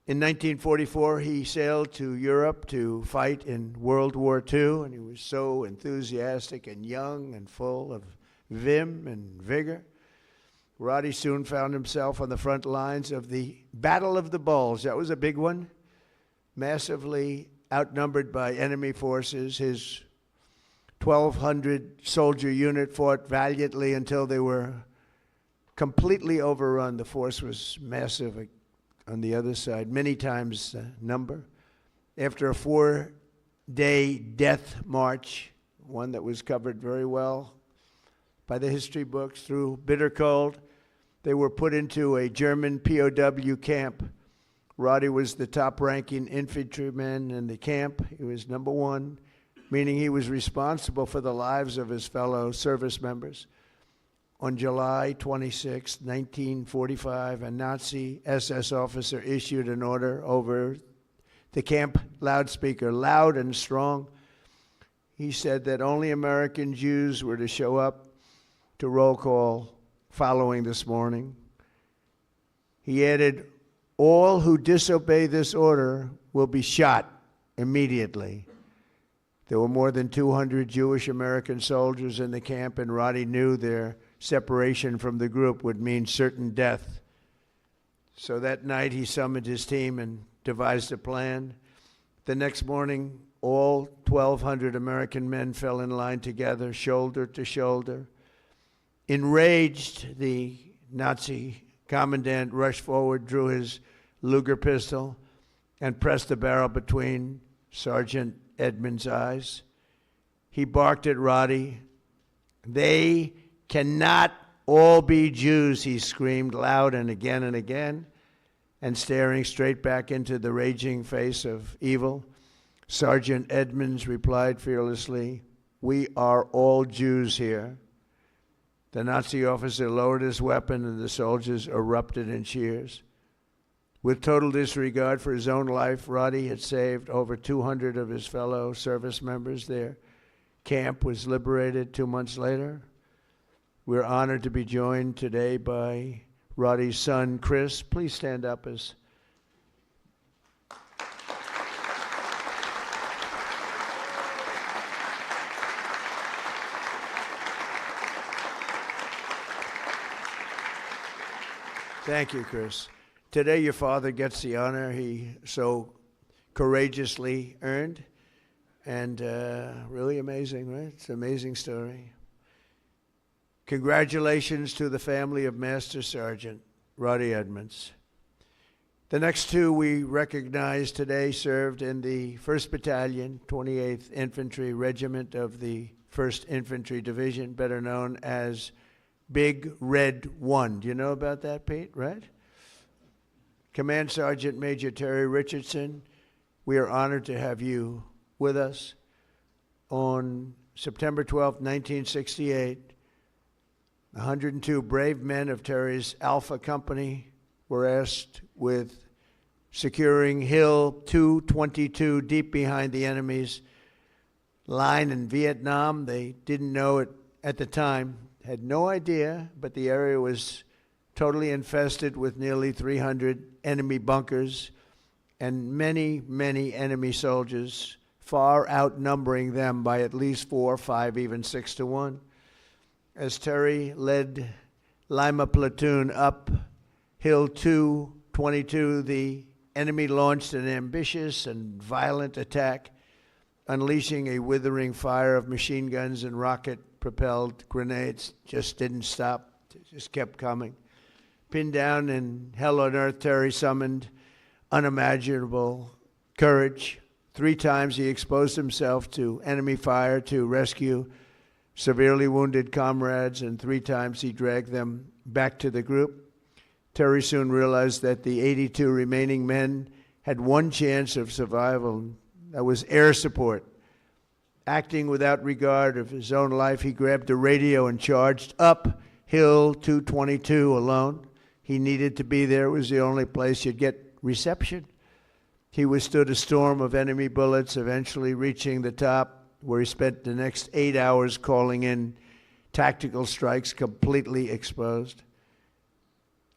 In 1944, he sailed to Europe to fight in World War II, and he was so enthusiastic and young and full of vim and vigor. Roddy soon found himself on the front lines of the Battle of the Bulge. That was a big one, massively outnumbered by enemy forces. His 1,200 soldier unit fought valiantly until they were completely overrun. The force was massive on the other side, many times the number. After a 4-day death march, one that was covered very well by the history books, through bitter cold, they were put into a German POW camp. Roddy was the top-ranking infantryman in the camp. He was number one, meaning he was responsible for the lives of his fellow service members. On July 26, 1945, a Nazi SS officer issued an order over the camp loudspeaker, loud and strong. He said that only American Jews were to show up to roll call following this morning. He added, all who disobey this order will be shot immediately. There were more than 200 Jewish American soldiers in the camp, and Roddy knew their separation from the group would mean certain death. So that night he summoned his team and devised a plan. The next morning, all 1,200 American men fell in line together, shoulder to shoulder. Enraged, the Nazi commandant rushed forward, drew his Luger pistol, and pressed the barrel between Sergeant Edmonds' eyes. He barked at Roddy. They cannot all be Jews, he screamed loud and again, and staring straight back into the raging face of evil. Sergeant Edmonds replied fearlessly, we are all Jews here. The Nazi officer lowered his weapon and the soldiers erupted in cheers. With total disregard for his own life, Roddy had saved over 200 of his fellow service members. Their camp was liberated 2 months later. We're honored to be joined today by Roddy's son, Chris. Please stand up as Thank you, Chris. Today your father gets the honor he so courageously earned, and really amazing, right? It's an amazing story. Congratulations to the family of Master Sergeant Rudy Edmonds. The next two we recognize today served in the 1st Battalion, 28th Infantry Regiment of the 1st Infantry Division, better known as Big Red 1. Do you know about that, Pete, right? Command Sergeant Major Terry Richardson, we are honored to have you with us. On September 12, 1968, 102 brave men of Terry's Alpha Company were asked with securing Hill 222 deep behind the enemy's line in Vietnam. They didn't know it at the time, had no idea, but the area was totally infested with nearly 300 enemy bunkers and many, many enemy soldiers, far outnumbering them by at least 4, 5, even 6 to 1. As Terry led Lima Platoon up Hill 222, the enemy launched an ambitious and violent attack, unleashing a withering fire of machine guns and rocket-propelled grenades. Just didn't stop, just kept coming. Pinned down in hell on earth, Terry summoned unimaginable courage. 3 times he exposed himself to enemy fire to rescue severely wounded comrades, and 3 times he dragged them back to the group. Terry soon realized that the 82 remaining men had one chance of survival. That was air support. Acting without regard of his own life, he grabbed a radio and charged up Hill 222 alone. He needed to be there. It was the only place you'd get reception. He withstood a storm of enemy bullets, eventually reaching the top, where he spent the next 8 hours calling in tactical strikes, completely exposed.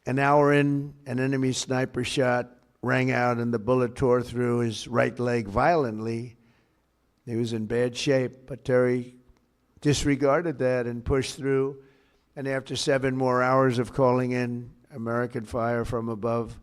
An hour in, an enemy sniper shot rang out and the bullet tore through his right leg violently. He was in bad shape, but Terry disregarded that and pushed through. And after 7 more hours of calling in American fire from above,